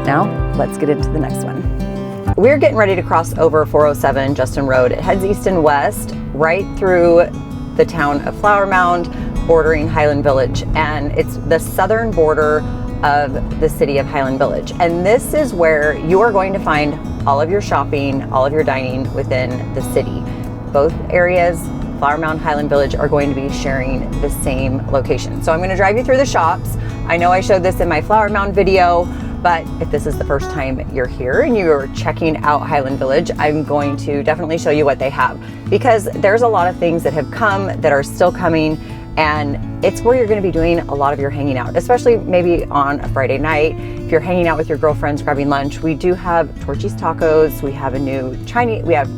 now let's get into the next one. We're getting ready to cross over 407 Justin Road. It heads east and west right through the town of Flower Mound, bordering Highland Village, and it's the southern border of the city of Highland Village. And this is where you are going to find all of your shopping, all of your dining within the city. Both areas, Flower Mound, Highland Village, are going to be sharing the same location. So I'm going to drive you through the shops. I know I showed this in my Flower Mound video, but if this is the first time you're here and you're checking out Highland Village, I'm going to definitely show you what they have, because there's a lot of things that have come, that are still coming, and it's where you're going to be doing a lot of your hanging out, especially maybe on a Friday night. If you're hanging out with your girlfriends, grabbing lunch, we do have Torchy's Tacos. We have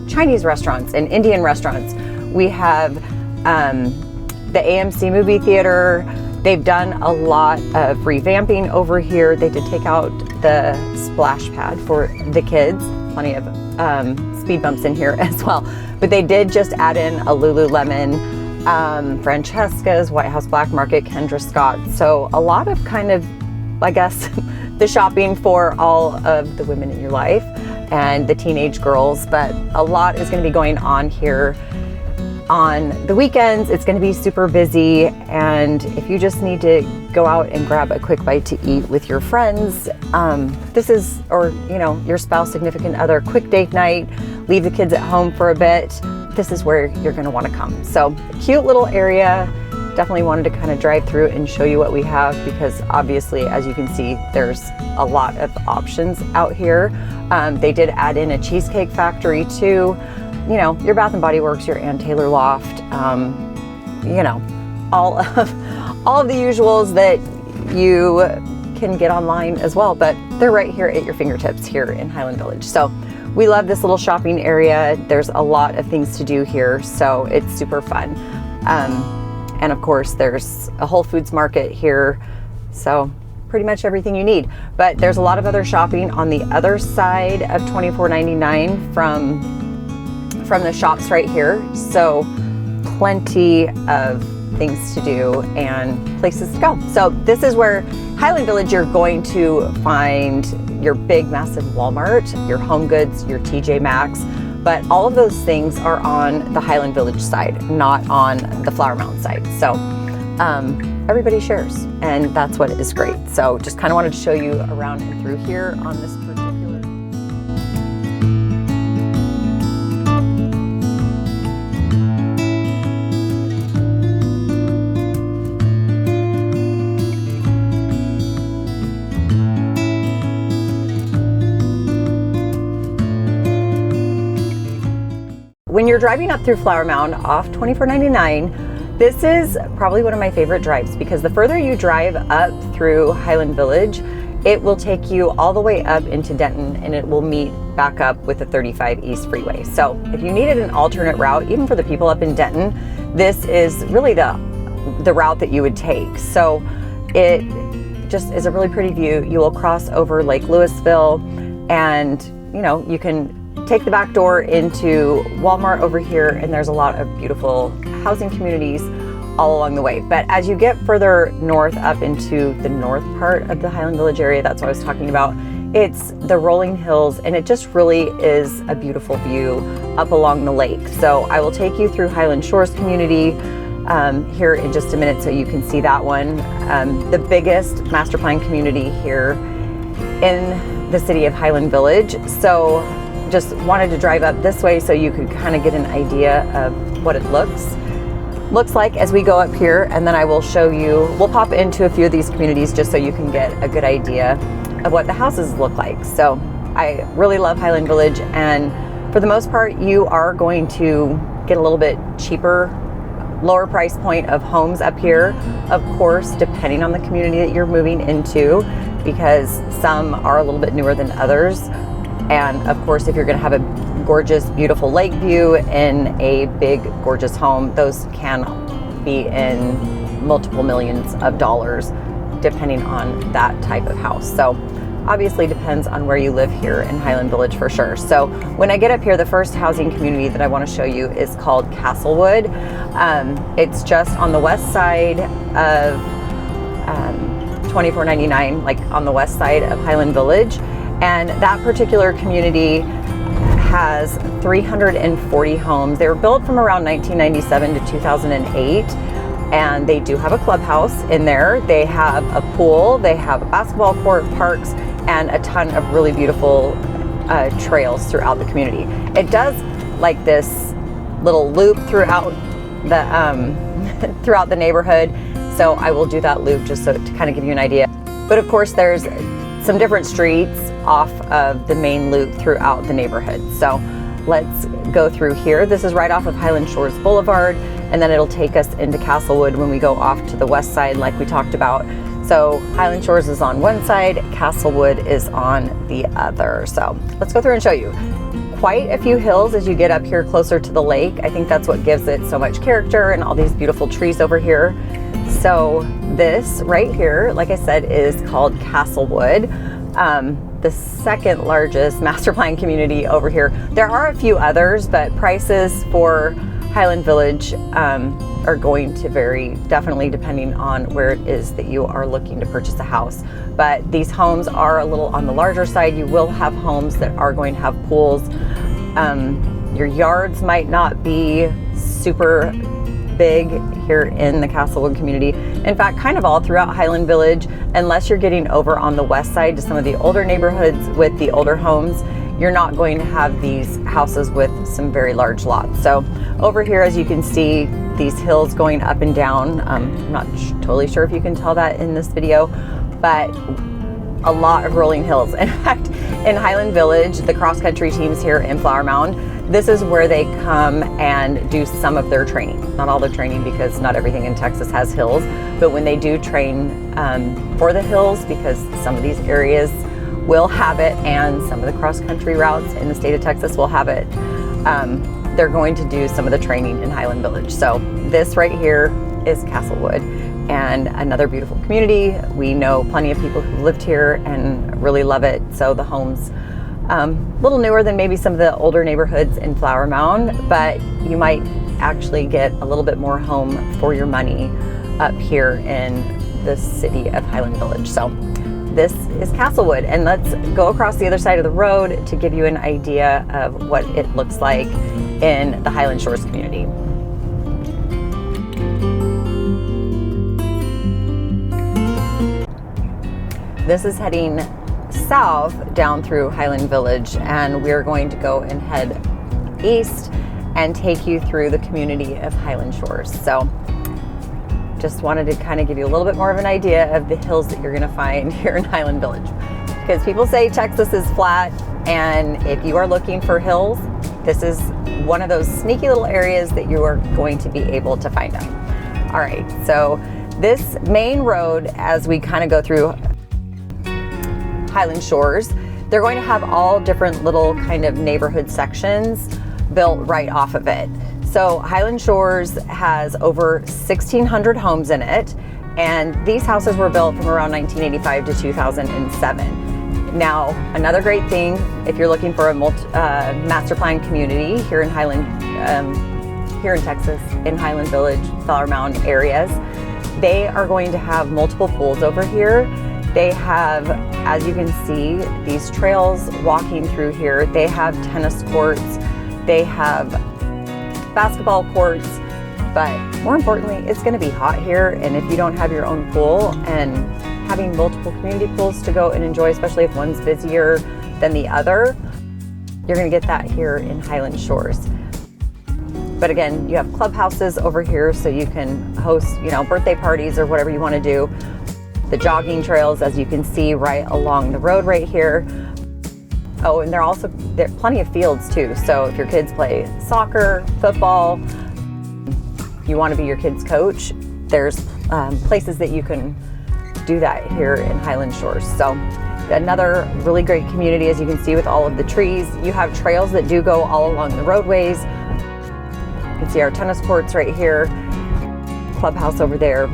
Chinese restaurants and Indian restaurants. We have the AMC movie theater. They've done a lot of revamping over here. They did take out the splash pad for the kids. Plenty of speed bumps in here as well. But they did just add in a Lululemon, Francesca's, White House Black Market, Kendra Scott. So a lot of kind of, I guess, the shopping for all of the women in your life and the teenage girls. But a lot is going to be going on here on the weekends. It's going to be super busy, and if you just need to go out and grab a quick bite to eat with your friends, or your spouse, significant other, quick date night, leave the kids at home for a bit, this is where you're going to want to come. So cute little area. Definitely wanted to kind of drive through and show you what we have, because obviously, as you can see, there's a lot of options out here. They did add in a cheesecake factory too. Your Bath and Body Works, your Ann Taylor Loft, all of the usuals that you can get online as well, but they're right here at your fingertips here in Highland Village. So we love this little shopping area. There's a lot of things to do here, so it's super fun. And of course, there's a Whole Foods market here, so pretty much everything you need. But there's a lot of other shopping on the other side of $24.99 from the shops right here. So plenty of things to do and places to go. So this is where Highland Village, you're going to find your big, massive Walmart, your Home Goods, your TJ Maxx, but all of those things are on the Highland Village side, not on the Flower Mound side. So everybody shares, and that's what is great. So just kind of wanted to show you around and through here on this particular. When you're driving up through Flower Mound off $24.99, this is probably one of my favorite drives, because the further you drive up through Highland Village, it will take you all the way up into Denton, and it will meet back up with the 35 East Freeway. So if you needed an alternate route, even for the people up in Denton, this is really the route that you would take. So it just is a really pretty view. You will cross over Lake Louisville, and you can take the back door into Walmart over here, and there's a lot of beautiful housing communities all along the way. But as you get further north up into the north part of the Highland Village area, that's what I was talking about, it's the rolling hills, and it just really is a beautiful view up along the lake. So I will take you through Highland Shores community here in just a minute so you can see that one. The biggest master plan community here in the city of Highland Village. So just wanted to drive up this way so you could kind of get an idea of what it looks like as we go up here, and then I will show you, we'll pop into a few of these communities just so you can get a good idea of what the houses look like. So I really love Highland Village, and for the most part you are going to get a little bit cheaper, lower price point of homes up here, of course, depending on the community that you're moving into, because some are a little bit newer than others. And of course, if you're going to have a gorgeous, beautiful lake view in a big, gorgeous home, those can be in multiple millions of dollars, depending on that type of house. So obviously depends on where you live here in Highland Village for sure. So when I get up here, the first housing community that I want to show you is called Castlewood. It's just on the west side of $24.99, like on the west side of Highland Village. And that particular community has 340 homes. They were built from around 1997 to 2008. And they do have a clubhouse in there. They have a pool, they have a basketball court, parks, and a ton of really beautiful trails throughout the community. It does like this little loop throughout the throughout the neighborhood. So I will do that loop just so to kind of give you an idea. But of course, there's some different streets off of the main loop throughout the neighborhood. So let's go through here. This is right off of Highland Shores Boulevard, and then it'll take us into Castlewood when we go off to the west side like we talked about. So Highland Shores is on one side, Castlewood is on the other. So let's go through and show you. Quite a few hills as you get up here closer to the lake. I think that's what gives it so much character, and all these beautiful trees over here. So this right here, like I said, is called Castlewood. The second largest master plan community over here. There are a few others, but prices for Highland Village are going to vary, definitely depending on where it is that you are looking to purchase a house. But these homes are a little on the larger side. You will have homes that are going to have pools. Your yards might not be super big here in the Castlewood community. In fact, kind of all throughout Highland Village, unless you're getting over on the west side to some of the older neighborhoods with the older homes, you're not going to have these houses with some very large lots. So over here, as you can see, these hills going up and down. I'm not totally sure if you can tell that in this video, but a lot of rolling hills. In fact, in Highland Village, the cross-country teams here in Flower Mound, this is where they come and do some of their training. Not all their training, because not everything in Texas has hills, but when they do train for the hills, because some of these areas will have it and some of the cross-country routes in the state of Texas will have it, they're going to do some of the training in Highland Village. So this right here is Castlewood, and another beautiful community. We know plenty of people who lived here and really love it. So the homes, a little newer than maybe some of the older neighborhoods in Flower Mound, but you might actually get a little bit more home for your money up here in the city of Highland Village. So this is Castlewood, and let's go across the other side of the road to give you an idea of what it looks like in the Highland Shores community. This is heading south down through Highland Village, and we're going to go and head east and take you through the community of Highland Shores. So just wanted to kind of give you a little bit more of an idea of the hills that you're going to find here in Highland Village, because people say Texas is flat, and if you are looking for hills, this is one of those sneaky little areas that you are going to be able to find them. All right, so this main road, as we kind of go through Highland Shores, they're going to have all different little kind of neighborhood sections built right off of it. So Highland Shores has over 1,600 homes in it, and these houses were built from around 1985 to 2007. Now, another great thing, if you're looking for a master plan community here in here in Texas, in Highland Village, Flower Mound areas, they are going to have multiple pools over here. They have, as you can see, these trails walking through here. They have tennis courts, they have basketball courts, but more importantly, it's going to be hot here, and if you don't have your own pool, and having multiple community pools to go and enjoy, especially if one's busier than the other, you're going to get that here in Highland Shores. But again, you have clubhouses over here, so you can host, birthday parties or whatever you want to do. The jogging trails, as you can see, right along the road right here. Oh, and there are plenty of fields too. So if your kids play soccer, football, you want to be your kid's coach, there's places that you can do that here in Highland Shores. So another really great community, as you can see, with all of the trees. You have trails that do go all along the roadways. You can see our tennis courts right here, clubhouse over there.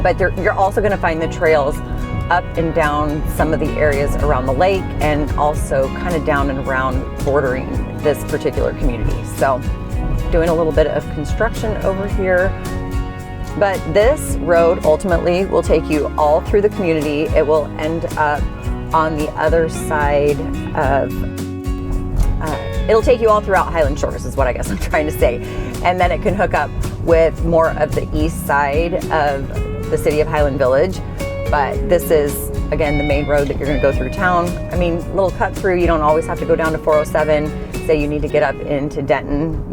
But you're also going to find the trails up and down some of the areas around the lake, and also kind of down and around bordering this particular community. So doing a little bit of construction over here. But this road ultimately will take you all through the community. It will end up on the other side of, it'll take you all throughout Highland Shores is what I guess I'm trying to say. And then it can hook up with more of the east side of the city of Highland Village. But this is, again, the main road that you're gonna go through town. I mean, little cut through, you don't always have to go down to 407. Say you need to get up into Denton,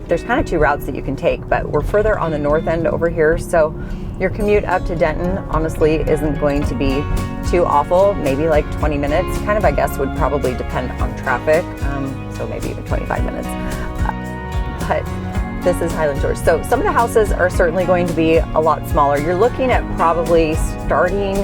there's kind of two routes that you can take, but we're further on the north end over here. So your commute up to Denton, honestly, isn't going to be too awful. Maybe like 20 minutes, kind of, I guess, would probably depend on traffic. So maybe even 25 minutes. But this is Highland Shores. So some of the houses are certainly going to be a lot smaller. You're looking at probably starting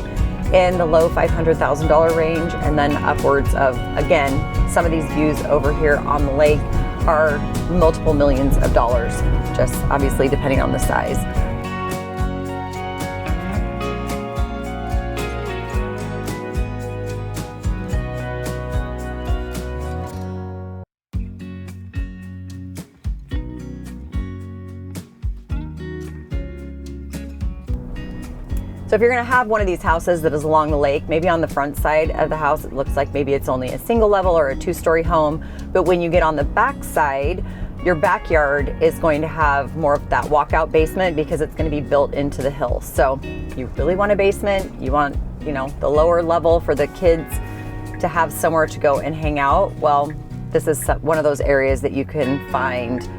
in the low $500,000 range, and then upwards of, again, some of these views over here on the lake are multiple millions of dollars, just obviously depending on the size. So if you're gonna have one of these houses that is along the lake, maybe on the front side of the house, it looks like maybe it's only a single level or a two-story home. But when you get on the back side, your backyard is going to have more of that walkout basement because it's gonna be built into the hill. So you really want a basement, you want, the lower level for the kids to have somewhere to go and hang out. Well, this is one of those areas that you can find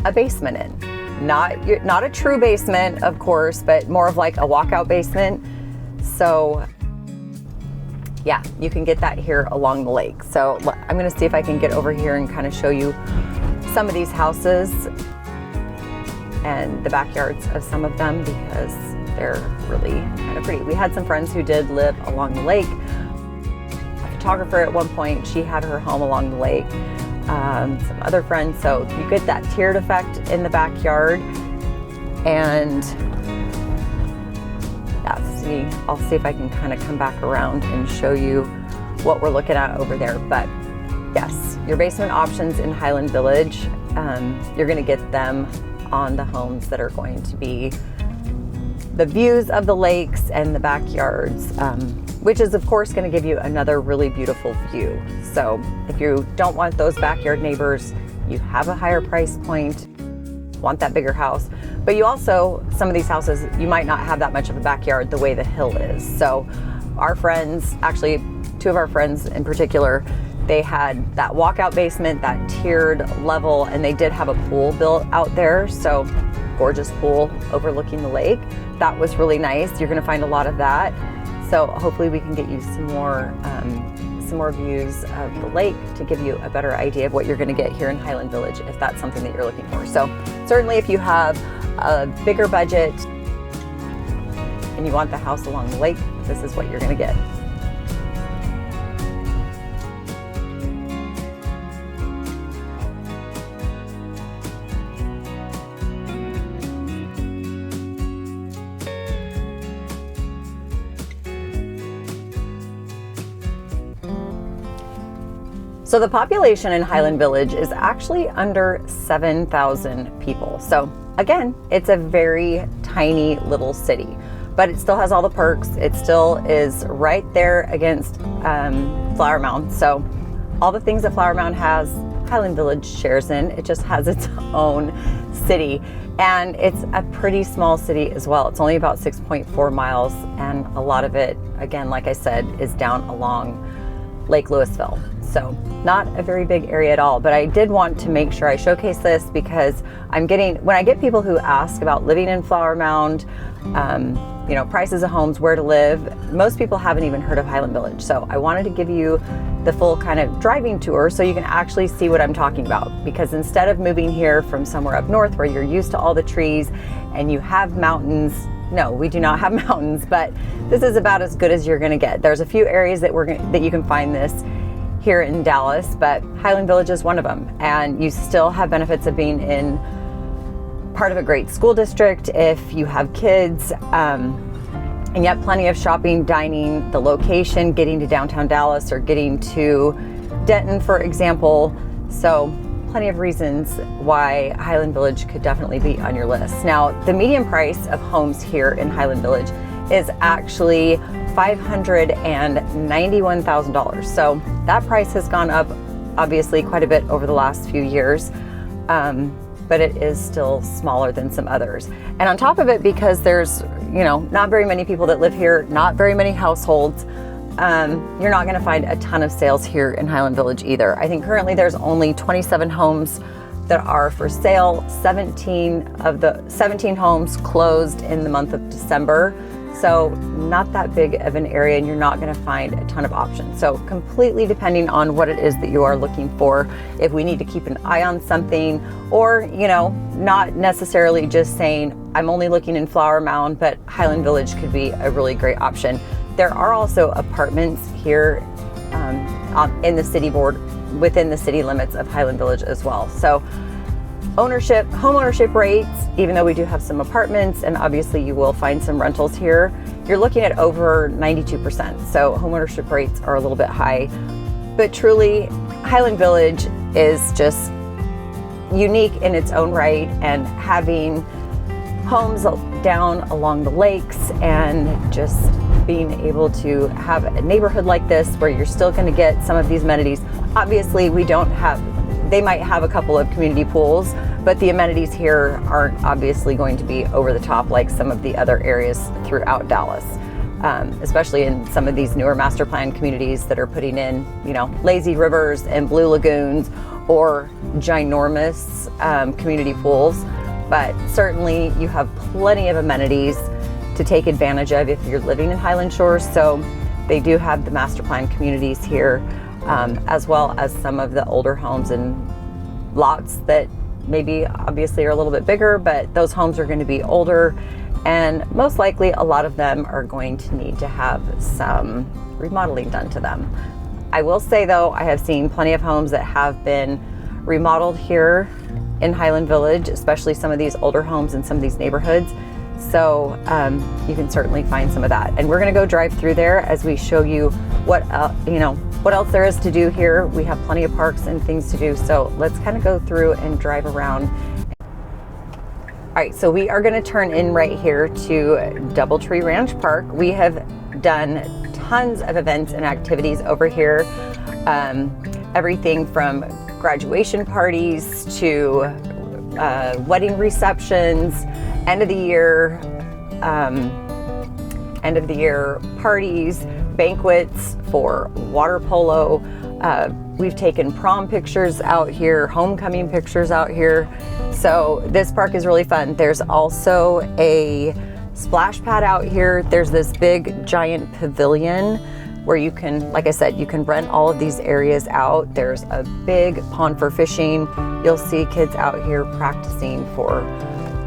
a basement in. Not a true basement, of course, but more of like a walkout basement. So yeah, you can get that here along the lake. So I'm gonna see if I can get over here and kind of show you some of these houses and the backyards of some of them because they're really kind of pretty. We had some friends who did live along the lake. A photographer at one point, she had her home along the lake. Some other friends, so you get that tiered effect in the backyard. And I'll see if I can kind of come back around and show you what we're looking at over there. But yes, your basement options in Highland Village, you're going to get them on the homes that are going to be the views of the lakes and the backyards, which is of course going to give you another really beautiful view. So if you don't want those backyard neighbors, you have a higher price point, want that bigger house, but you also, some of these houses, you might not have that much of a backyard the way the hill is. So our friends, actually two of our friends in particular, they had that walkout basement, that tiered level, and they did have a pool built out there. So gorgeous pool overlooking the lake. That was really nice. You're gonna find a lot of that. So hopefully we can get you some more views of the lake to give you a better idea of what you're gonna get here in Highland Village if that's something that you're looking for. So certainly if you have a bigger budget and you want the house along the lake, this is what you're gonna get. So the population in Highland Village is actually under 7,000 people. So again, it's a very tiny little city, but it still has all the perks. It still is right there against Flower Mound. So all the things that Flower Mound has, Highland Village shares in. It just has its own city. And it's a pretty small city as well. It's only about 6.4 miles. And a lot of it, again, like I said, is down along Lake Louisville. So not a very big area at all, but I did want to make sure I showcase this because when I get people who ask about living in Flower Mound, prices of homes, where to live, most people haven't even heard of Highland Village. So I wanted to give you the full kind of driving tour so you can actually see what I'm talking about. Because instead of moving here from somewhere up north where you're used to all the trees and you have mountains, no, we do not have mountains, but this is about as good as you're gonna get. There's a few areas that you can find this here in Dallas, but Highland Village is one of them. And you still have benefits of being in part of a great school district if you have kids, and yet plenty of shopping, dining, the location, getting to downtown Dallas or getting to Denton, for example. So plenty of reasons why Highland Village could definitely be on your list. Now, the median price of homes here in Highland Village is actually $591,000. So that price has gone up obviously quite a bit over the last few years, but it is still smaller than some others. And on top of it, because there's, you know, not very many people that live here, not very many households, you're not going to find a ton of sales here in Highland Village either. I think currently there's only 27 homes that are for sale. 17 of the 17 homes closed in the month of December. So not that big of an area, and you're not going to find a ton of options. So completely depending on what it is that you are looking for, if we need to keep an eye on something, or, you know, not necessarily just saying, I'm only looking in Flower Mound, but Highland Village could be a really great option. There are also apartments here in the city within the city limits of Highland Village as well. So home ownership rates, even though we do have some apartments, and obviously you will find some rentals here, you're looking at over 92%. So home ownership rates are a little bit high, but truly Highland Village is just unique in its own right, and having homes down along the lakes and just being able to have a neighborhood like this where you're still going to get some of these amenities. Obviously they might have a couple of community pools, but the amenities here aren't obviously going to be over the top like some of the other areas throughout Dallas, especially in some of these newer master plan communities that are putting in, you know, lazy rivers and blue lagoons or ginormous community pools. But certainly you have plenty of amenities to take advantage of if you're living in Highland Shores. So they do have the master plan communities here, as well as some of the older homes and lots that maybe obviously are a little bit bigger, but those homes are going to be older, and most likely a lot of them are going to need to have some remodeling done to them. I will say though, I have seen plenty of homes that have been remodeled here in Highland Village, especially some of these older homes in some of these neighborhoods. So you can certainly find some of that. And we're gonna go drive through there as we show you what else there is to do here. We have plenty of parks and things to do. So let's kind of go through and drive around. All right, so we are gonna turn in right here to Doubletree Ranch Park. We have done tons of events and activities over here. Everything from graduation parties to wedding receptions, end of the year parties, banquets for water polo. We've taken prom pictures out here, homecoming pictures out here. So this park is really fun. There's also a splash pad out here. There's this big giant pavilion where you can, like I said, you can rent all of these areas out. There's a big pond for fishing. You'll see kids out here practicing for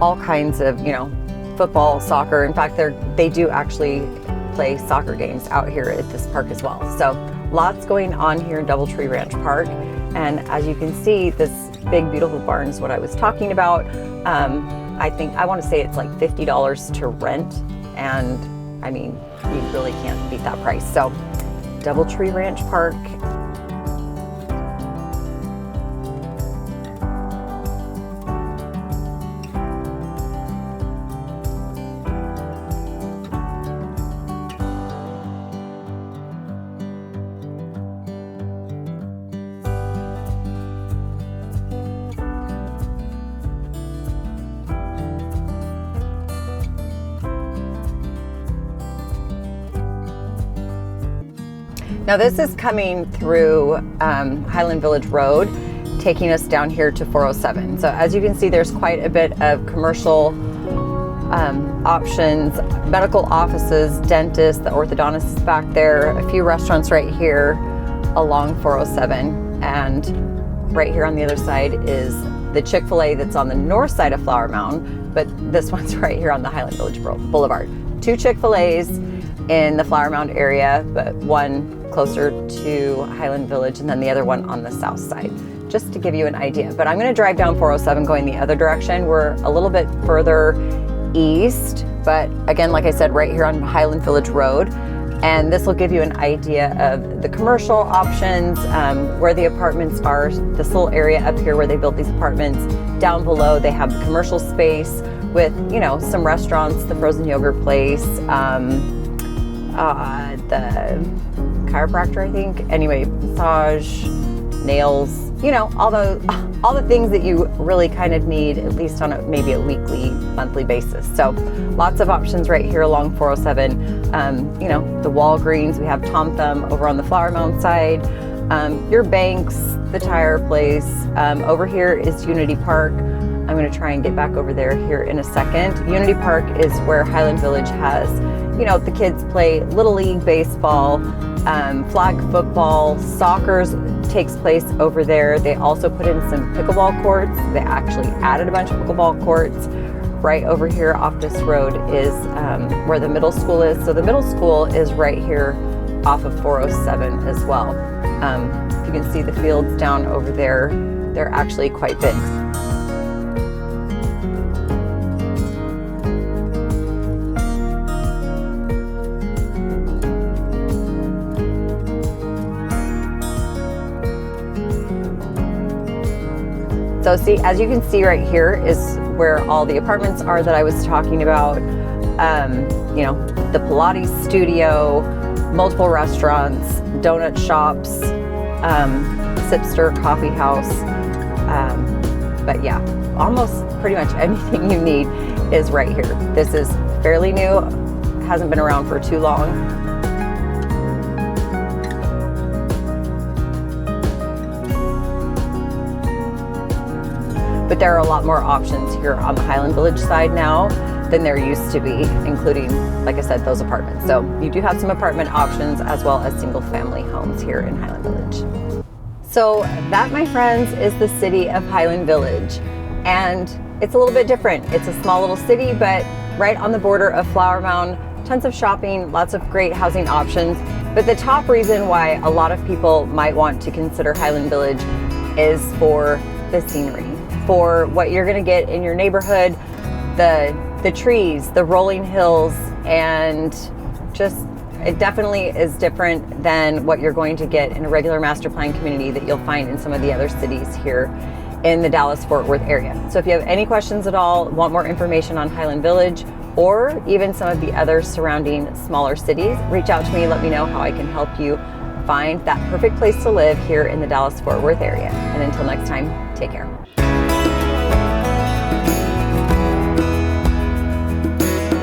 all kinds of, you know, football, soccer. In fact, they do actually play soccer games out here at this park as well. So lots going on here in Doubletree Ranch Park. And as you can see, this big, beautiful barn is what I was talking about. I want to say it's like $50 to rent. And I mean, you really can't beat that price. So Doubletree Ranch Park. Now this is coming through Highland Village Road, taking us down here to 407. So as you can see, there's quite a bit of commercial options, medical offices, dentists, the orthodontist is back there, a few restaurants right here along 407. And right here on the other side is the Chick-fil-A that's on the north side of Flower Mound, but this one's right here on the Highland Village Boulevard. 2 Chick-fil-A's in the Flower Mound area, but one closer to Highland Village and then the other one on the south side, just to give you an idea. But I'm gonna drive down 407 going the other direction. We're a little bit further east, but again, like I said, right here on Highland Village Road. And this will give you an idea of the commercial options, where the apartments are, this little area up here where they built these apartments. Down below, they have the commercial space with, you know, some restaurants, the frozen yogurt place, the chiropractor, I think. Anyway, massage, nails, you know, all the things that you really kind of need, at least on maybe a weekly, monthly basis. So lots of options right here along 407. You know, the Walgreens, we have Tom Thumb over on the Flower Mound side, your banks, the tire place. Over here is Unity Park. I'm going to try and get back over there here in a second. Unity Park is where Highland Village has, you know, the kids play Little League baseball, flag football, soccer takes place over there. They also put in some pickleball courts. They actually added a bunch of pickleball courts. Right over here off this road is where the middle school is. So the middle school is right here off of 407 as well. If you can see the fields down over there, they're actually quite big. So see, as you can see right here is where all the apartments are that I was talking about. You know, the Pilates studio, multiple restaurants, donut shops, Sipster coffee house. But yeah, almost pretty much anything you need is right here. This is fairly new, hasn't been around for too long. But there are a lot more options here on the Highland Village side now than there used to be, including, like I said, those apartments. So you do have some apartment options as well as single family homes here in Highland Village. So that, my friends, is the city of Highland Village. And it's a little bit different. It's a small little city, but right on the border of Flower Mound, tons of shopping, lots of great housing options. But the top reason why a lot of people might want to consider Highland Village is for the scenery, for what you're going to get in your neighborhood, the trees, the rolling hills, and just it definitely is different than what you're going to get in a regular master plan community that you'll find in some of the other cities here in the Dallas-Fort Worth area. So if you have any questions at all, want more information on Highland Village or even some of the other surrounding smaller cities, reach out to me, let me know how I can help you find that perfect place to live here in the Dallas-Fort Worth area. And until next time, take care.